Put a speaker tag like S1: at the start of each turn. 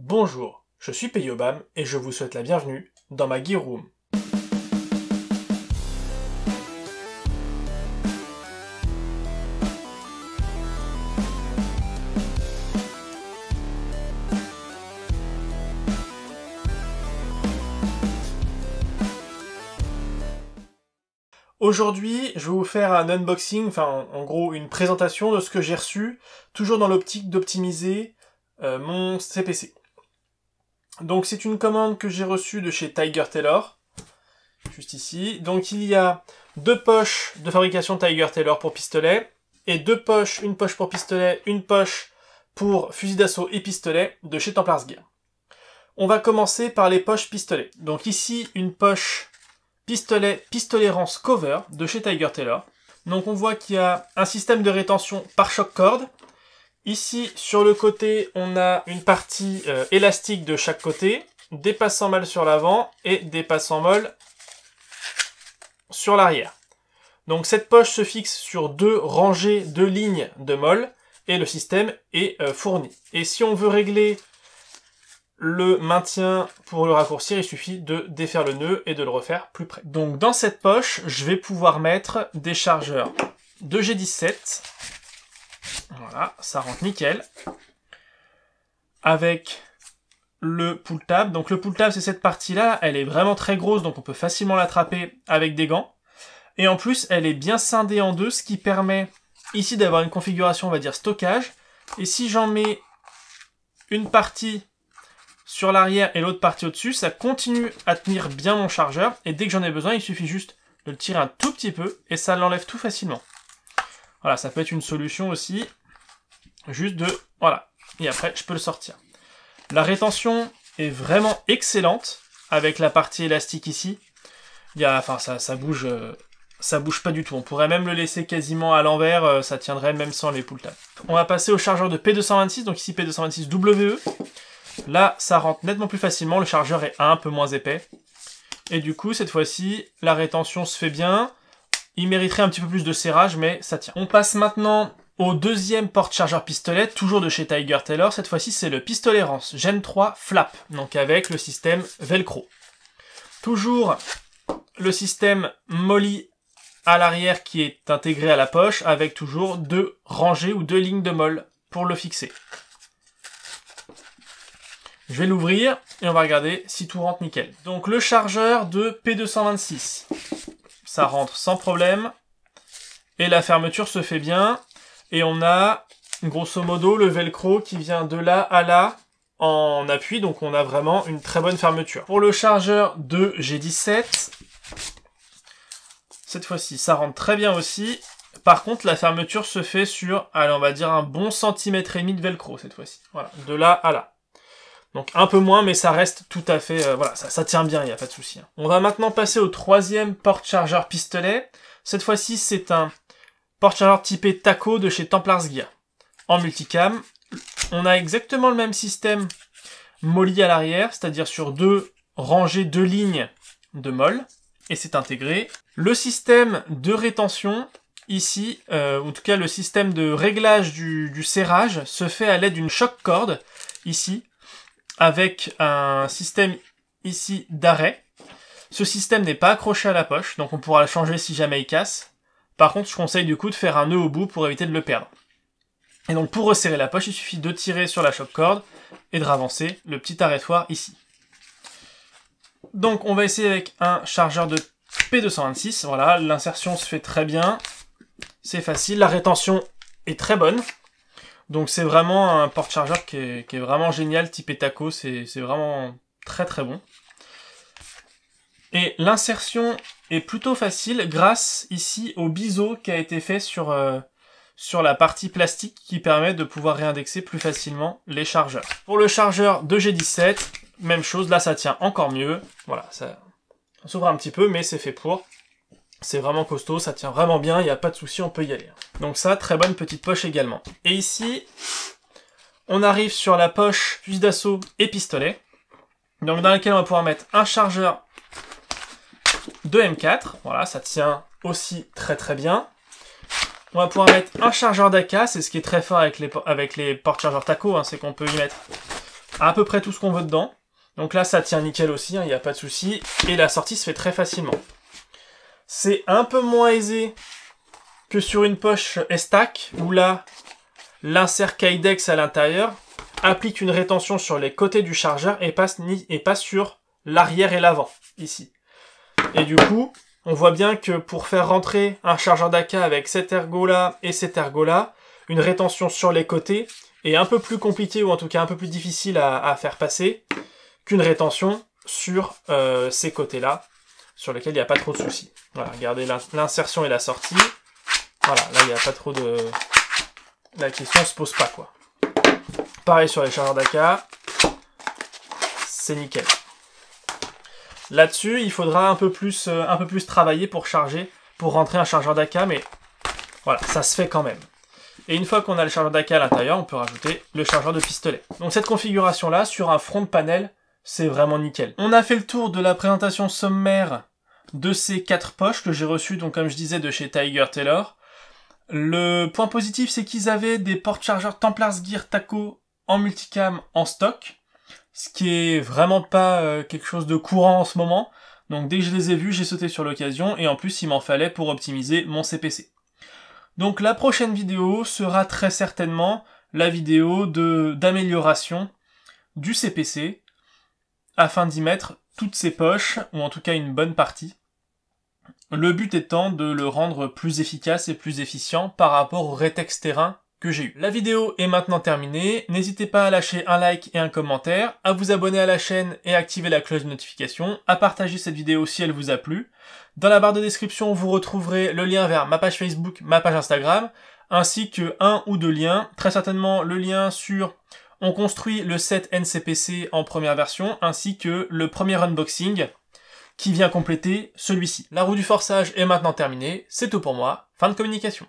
S1: Bonjour, je suis Peyobam et je vous souhaite la bienvenue dans ma Gear Room. Aujourd'hui, je vais vous faire un unboxing, enfin en gros une présentation de ce que j'ai reçu, toujours dans l'optique d'optimiser mon CPC. Donc c'est une commande que j'ai reçue de chez Tiger Tailor, juste ici. Donc il y a deux poches de fabrication Tiger Tailor pour pistolet, et deux poches, une poche pour pistolet, une poche pour fusil d'assaut et pistolet de chez Templars Gear. On va commencer par les poches pistolet. Donc ici une poche pistolet rance cover de chez Tiger Tailor. Donc on voit qu'il y a un système de rétention par choc corde. Ici, sur le côté, on a une partie élastique de chaque côté, des passants molles sur l'avant et des passants molles sur l'arrière. Donc cette poche se fixe sur deux rangées de lignes de molles et le système est fourni. Et si on veut régler le maintien pour le raccourcir, il suffit de défaire le nœud et de le refaire plus près. Donc dans cette poche, je vais pouvoir mettre des chargeurs de G17. Voilà, ça rentre nickel. Avec le pull tab. Donc le pull tab, c'est cette partie-là. Elle est vraiment très grosse, donc on peut facilement l'attraper avec des gants. Et en plus, elle est bien scindée en deux, ce qui permet ici d'avoir une configuration, on va dire, stockage. Et si j'en mets une partie sur l'arrière et l'autre partie au-dessus, ça continue à tenir bien mon chargeur. Et dès que j'en ai besoin, il suffit juste de le tirer un tout petit peu et ça l'enlève tout facilement. Voilà, ça peut être une solution aussi. Juste de... Voilà. Et après, je peux le sortir. La rétention est vraiment excellente avec la partie élastique ici. Il y a... Enfin, ça bouge pas du tout. On pourrait même le laisser quasiment à l'envers. Ça tiendrait même sans les pull tabs. On va passer au chargeur de P226. Donc ici, P226 WE. Là, ça rentre nettement plus facilement. Le chargeur est un peu moins épais. Et du coup, cette fois-ci, la rétention se fait bien. Il mériterait un petit peu plus de serrage, mais ça tient. On passe maintenant au deuxième porte-chargeur pistolet, toujours de chez Tiger Tailor. Cette fois-ci, c'est le pistolet rance Gen 3 Flap, donc avec le système Velcro. Toujours le système molly à l'arrière qui est intégré à la poche, avec toujours deux rangées ou deux lignes de molle pour le fixer. Je vais l'ouvrir et on va regarder si tout rentre nickel. Donc le chargeur de P226. Ça rentre sans problème. Et la fermeture se fait bien. Et on a, grosso modo, le velcro qui vient de là à là en appui. Donc on a vraiment une très bonne fermeture. Pour le chargeur de G17, cette fois-ci, ça rentre très bien aussi. Par contre, la fermeture se fait sur, allez, on va dire un bon centimètre et demi de velcro cette fois-ci. Voilà, de là à là. Donc un peu moins, mais ça reste tout à fait... voilà, ça tient bien, il n'y a pas de souci. On va maintenant passer au troisième porte-chargeur pistolet. Cette fois-ci, c'est un porte-chargeur typé Taco de chez Templars Gear. En multicam, on a exactement le même système molly à l'arrière, c'est-à-dire sur deux rangées, deux lignes de molle, et c'est intégré. Le système de rétention, ici, en tout cas le système de réglage du serrage, se fait à l'aide d'une choc corde, ici, avec un système ici d'arrêt. Ce système n'est pas accroché à la poche, donc on pourra le changer si jamais il casse. Par contre, je conseille du coup de faire un nœud au bout pour éviter de le perdre. Et donc pour resserrer la poche, il suffit de tirer sur la choc corde et de ravancer le petit arrêtoir ici. Donc on va essayer avec un chargeur de P226. Voilà, l'insertion se fait très bien. C'est facile, la rétention est très bonne. Donc c'est vraiment un porte-chargeur qui est vraiment génial, type Taco, c'est vraiment très très bon. Et l'insertion est plutôt facile grâce ici au biseau qui a été fait sur la partie plastique qui permet de pouvoir réindexer plus facilement les chargeurs. Pour le chargeur de G17, même chose, là ça tient encore mieux. Voilà, ça s'ouvre un petit peu, mais c'est fait pour. C'est vraiment costaud, ça tient vraiment bien, il n'y a pas de souci, on peut y aller. Donc ça, très bonne petite poche également. Et ici, on arrive sur la poche fusil d'assaut et pistolet. Donc dans laquelle on va pouvoir mettre un chargeur de M4. Voilà, ça tient aussi très très bien. On va pouvoir mettre un chargeur d'AK, c'est ce qui est très fort avec les porte-chargeurs Taco, hein, c'est qu'on peut y mettre à peu près tout ce qu'on veut dedans. Donc là, ça tient nickel aussi, il n'y a pas de souci. Et la sortie se fait très facilement. C'est un peu moins aisé que sur une poche S-Tac, où là, l'insert Kydex à l'intérieur applique une rétention sur les côtés du chargeur et passe sur l'arrière et l'avant, ici. Et du coup, on voit bien que pour faire rentrer un chargeur d'AK avec cet ergot-là et cet ergot-là, une rétention sur les côtés est un peu plus compliquée, ou en tout cas un peu plus difficile à faire passer, qu'une rétention sur ces côtés-là, sur lesquels il n'y a pas trop de soucis. Voilà, regardez l'insertion et la sortie. Voilà, là il n'y a pas trop de... La question se pose pas, quoi. Pareil sur les chargeurs d'AK, c'est nickel. Là-dessus, il faudra un peu plus travailler pour charger, pour rentrer un chargeur d'AK, mais voilà, ça se fait quand même. Et une fois qu'on a le chargeur d'AK à l'intérieur, on peut rajouter le chargeur de pistolet. Donc cette configuration-là, sur un front de panel, c'est vraiment nickel. On a fait le tour de la présentation sommaire de ces 4 poches que j'ai reçues, donc comme je disais, de chez Tiger Tailor. Le point positif, c'est qu'ils avaient des porte-chargeurs Templars Gear Taco en multicam en stock, ce qui est vraiment pas quelque chose de courant en ce moment. Donc dès que je les ai vus, j'ai sauté sur l'occasion, et en plus il m'en fallait pour optimiser mon CPC. Donc la prochaine vidéo sera très certainement la vidéo d'amélioration du CPC, afin d'y mettre toutes ces poches, ou en tout cas une bonne partie. Le but étant de le rendre plus efficace et plus efficient par rapport au rétex terrain que j'ai eu. La vidéo est maintenant terminée, n'hésitez pas à lâcher un like et un commentaire, à vous abonner à la chaîne et activer la cloche de notification, à partager cette vidéo si elle vous a plu. Dans la barre de description, vous retrouverez le lien vers ma page Facebook, ma page Instagram, ainsi que 1 ou 2 liens, très certainement le lien sur On construit le set NCPC en première version, ainsi que le premier unboxing qui vient compléter celui-ci. La roue du forçage est maintenant terminée, c'est tout pour moi, fin de communication.